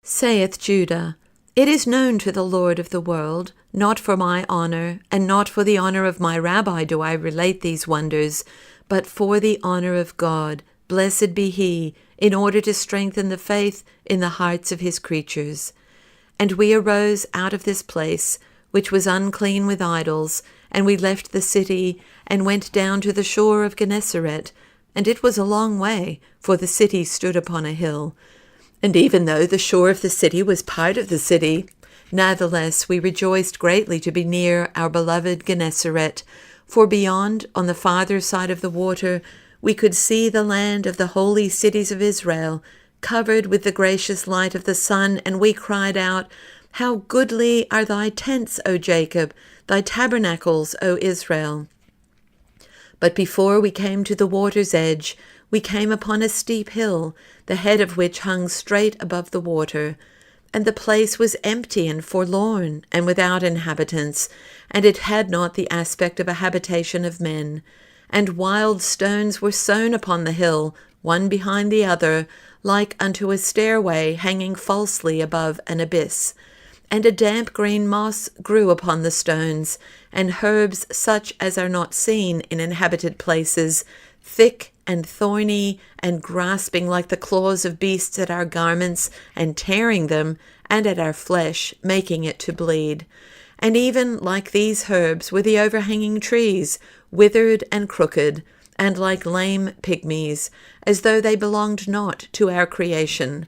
Saith Judah, It is known to the Lord of the world, not for my honor, and not for the honor of my rabbi do I relate these wonders, but for the honor of God, blessed be he, in order to strengthen the faith in the hearts of his creatures. And we arose out of this place, which was unclean with idols, and we left the city, and went down to the shore of Gennesaret, and it was a long way, for the city stood upon a hill. And even though the shore of the city was part of the city, natheless we rejoiced greatly to be near our beloved Gennesaret, for beyond, on the farther side of the water, we could see the land of the holy cities of Israel, covered with the gracious light of the sun, and we cried out, How goodly are thy tents, O Jacob, thy tabernacles, O Israel. But before we came to the water's edge, we came upon a steep hill, the head of which hung straight above the water, and the place was empty and forlorn, and without inhabitants, and it had not the aspect of a habitation of men. And wild stones were sown upon the hill, one behind the other, like unto a stairway hanging falsely above an abyss. And a damp green moss grew upon the stones, and herbs such as are not seen in inhabited places, thick and thorny, and grasping like the claws of beasts at our garments, and tearing them, and at our flesh, making it to bleed. And even like these herbs were the overhanging trees, withered and crooked, and like lame pygmies, as though they belonged not to our creation.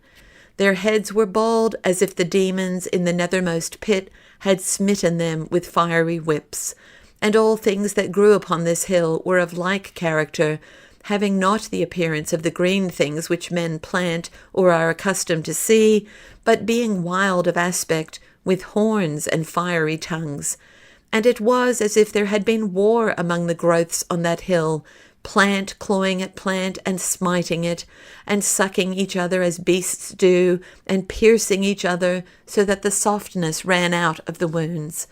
Their heads were bald, as if the demons in the nethermost pit had smitten them with fiery whips. And all things that grew upon this hill were of like character, having not the appearance of the green things which men plant or are accustomed to see, but being wild of aspect, with horns and fiery tongues. And it was as if there had been war among the growths on that hill, plant clawing at plant and smiting it, and sucking each other as beasts do, and piercing each other, so that the softness ran out of the wounds.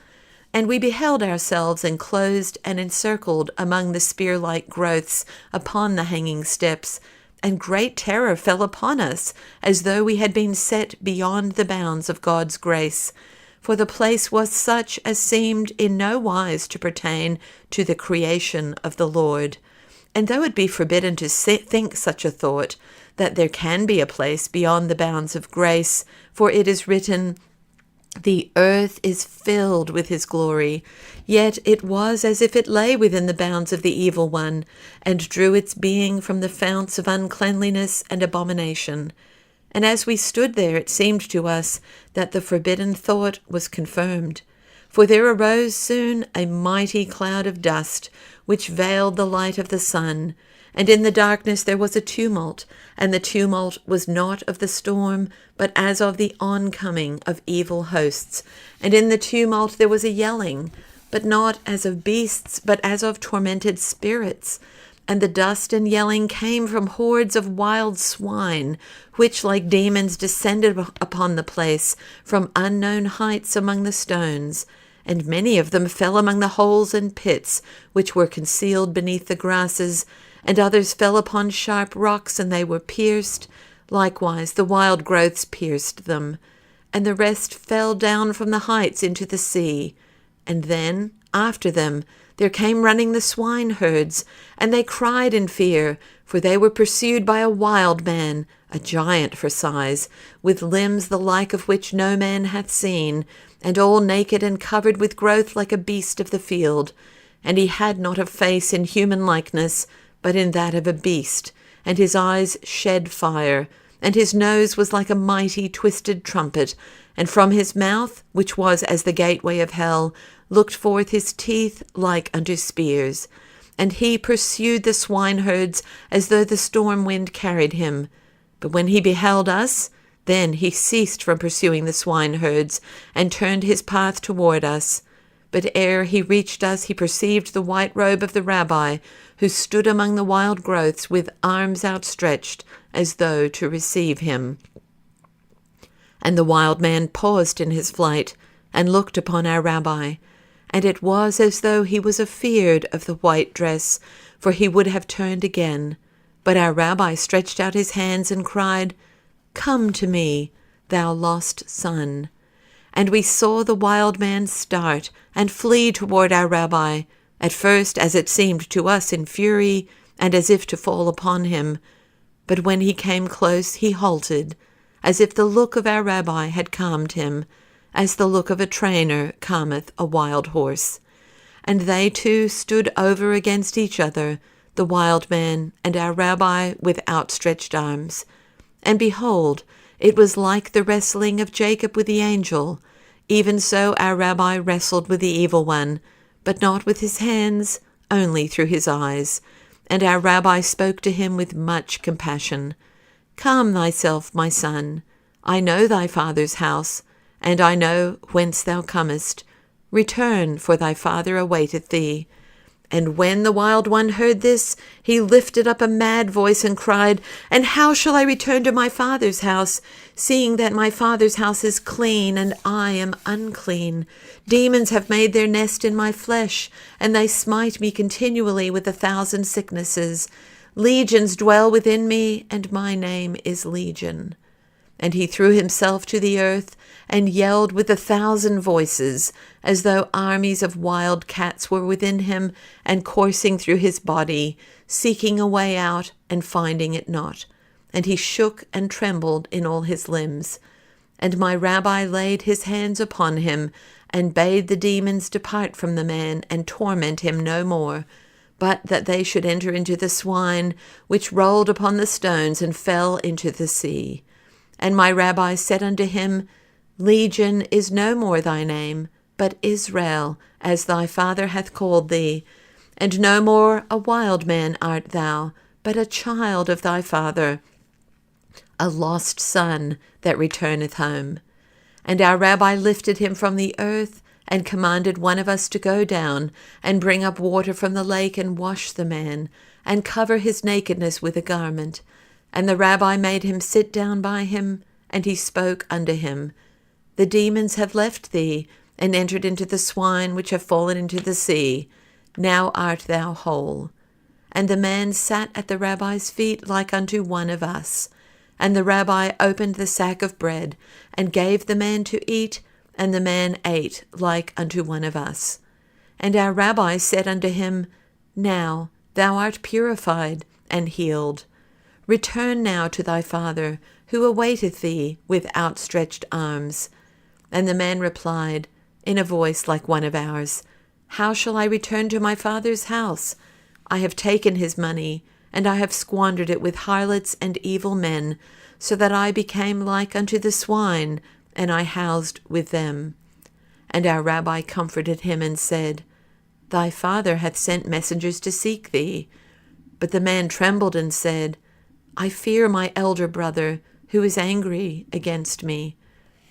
And we beheld ourselves enclosed and encircled among the spear-like growths upon the hanging steps, and great terror fell upon us, as though we had been set beyond the bounds of God's grace. For the place was such as seemed in no wise to pertain to the creation of the Lord. And though it be forbidden to think such a thought, that there can be a place beyond the bounds of grace, for it is written, The earth is filled with his glory, yet it was as if it lay within the bounds of the evil one, and drew its being from the founts of uncleanliness and abomination. And as we stood there, it seemed to us that the forbidden thought was confirmed. For there arose soon a mighty cloud of dust, which veiled the light of the sun. And in the darkness there was a tumult, and the tumult was not of the storm, but as of the oncoming of evil hosts. And in the tumult there was a yelling, but not as of beasts, but as of tormented spirits. And the dust and yelling came from hordes of wild swine, which like demons descended upon the place from unknown heights among the stones. And many of them fell among the holes and pits, which were concealed beneath the grasses, and others fell upon sharp rocks, and they were pierced. Likewise the wild growths pierced them. And the rest fell down from the heights into the sea. And then, after them, there came running the swineherds, and they cried in fear, for they were pursued by a wild man, a giant for size, with limbs the like of which no man hath seen, and all naked and covered with growth like a beast of the field. And he had not a face in human likeness, but in that of a beast, and his eyes shed fire, and his nose was like a mighty twisted trumpet, and from his mouth, which was as the gateway of hell, looked forth his teeth like unto spears. And he pursued the swineherds as though the storm wind carried him. But when he beheld us, then he ceased from pursuing the swineherds, and turned his path toward us. But ere he reached us, he perceived the white robe of the rabbi, who stood among the wild growths with arms outstretched, as though to receive him. And the wild man paused in his flight, and looked upon our rabbi. And it was as though he was afeard of the white dress, for he would have turned again. But our rabbi stretched out his hands and cried, Come to me. thou lost son. And we saw the wild man start and flee toward our rabbi, at first as it seemed to us in fury, and as if to fall upon him. But when he came close, he halted, as if the look of our rabbi had calmed him, as the look of a trainer calmeth a wild horse. And they two stood over against each other, the wild man and our rabbi, with outstretched arms. And behold, it was like the wrestling of Jacob with the angel. Even so our rabbi wrestled with the evil one, but not with his hands, only through his eyes. And our rabbi spoke to him with much compassion. Calm thyself, my son. I know thy father's house, and I know whence thou comest. Return, for thy father awaiteth thee. And when the wild one heard this, he lifted up a mad voice and cried, And how shall I return to my father's house, seeing that my father's house is clean, and I am unclean? Demons have made their nest in my flesh, and they smite me continually with 1,000 sicknesses. Legions dwell within me, and my name is Legion. And he threw himself to the earth, and yelled with 1,000 voices, as though armies of wild cats were within him, and coursing through his body, seeking a way out, and finding it not. And he shook and trembled in all his limbs. And my rabbi laid his hands upon him, and bade the demons depart from the man, and torment him no more, but that they should enter into the swine, which rolled upon the stones, and fell into the sea. And my rabbi said unto him, Legion is no more thy name, but Israel, as thy father hath called thee. And no more a wild man art thou, but a child of thy father, a lost son that returneth home. And our rabbi lifted him from the earth, and commanded one of us to go down, and bring up water from the lake, and wash the man, and cover his nakedness with a garment. And the rabbi made him sit down by him, and he spoke unto him, The demons have left thee, and entered into the swine which have fallen into the sea. Now art thou whole. And the man sat at the rabbi's feet like unto one of us. And the rabbi opened the sack of bread, and gave the man to eat, and the man ate like unto one of us. And our rabbi said unto him, Now thou art purified and healed. Return now to thy father, who awaiteth thee with outstretched arms. And the man replied, in a voice like one of ours, How shall I return to my father's house? I have taken his money, and I have squandered it with harlots and evil men, so that I became like unto the swine, and I housed with them. And our rabbi comforted him and said, Thy father hath sent messengers to seek thee. But the man trembled and said, I fear my elder brother, who is angry against me.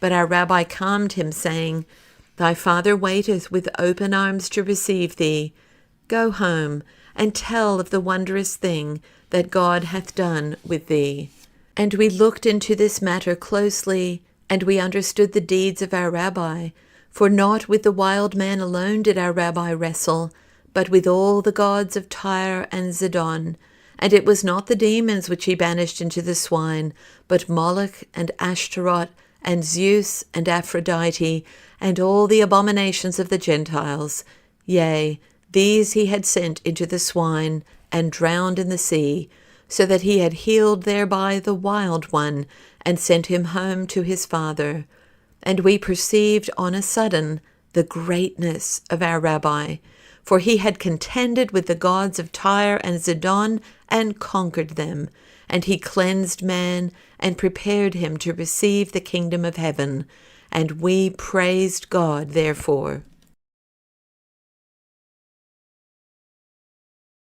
But our rabbi calmed him, saying, Thy father waiteth with open arms to receive thee. Go home, and tell of the wondrous thing that God hath done with thee. And we looked into this matter closely, and we understood the deeds of our rabbi. For not with the wild man alone did our rabbi wrestle, but with all the gods of Tyre and Zidon. And it was not the demons which he banished into the swine, but Moloch and Ashtaroth and Zeus and Aphrodite, and all the abominations of the Gentiles. Yea, these he had sent into the swine, and drowned in the sea, so that he had healed thereby the wild one, and sent him home to his father. And we perceived on a sudden the greatness of our rabbi, for he had contended with the gods of Tyre and Zidon, and conquered them, and he cleansed man, and prepared him to receive the kingdom of heaven. And we praised God therefore.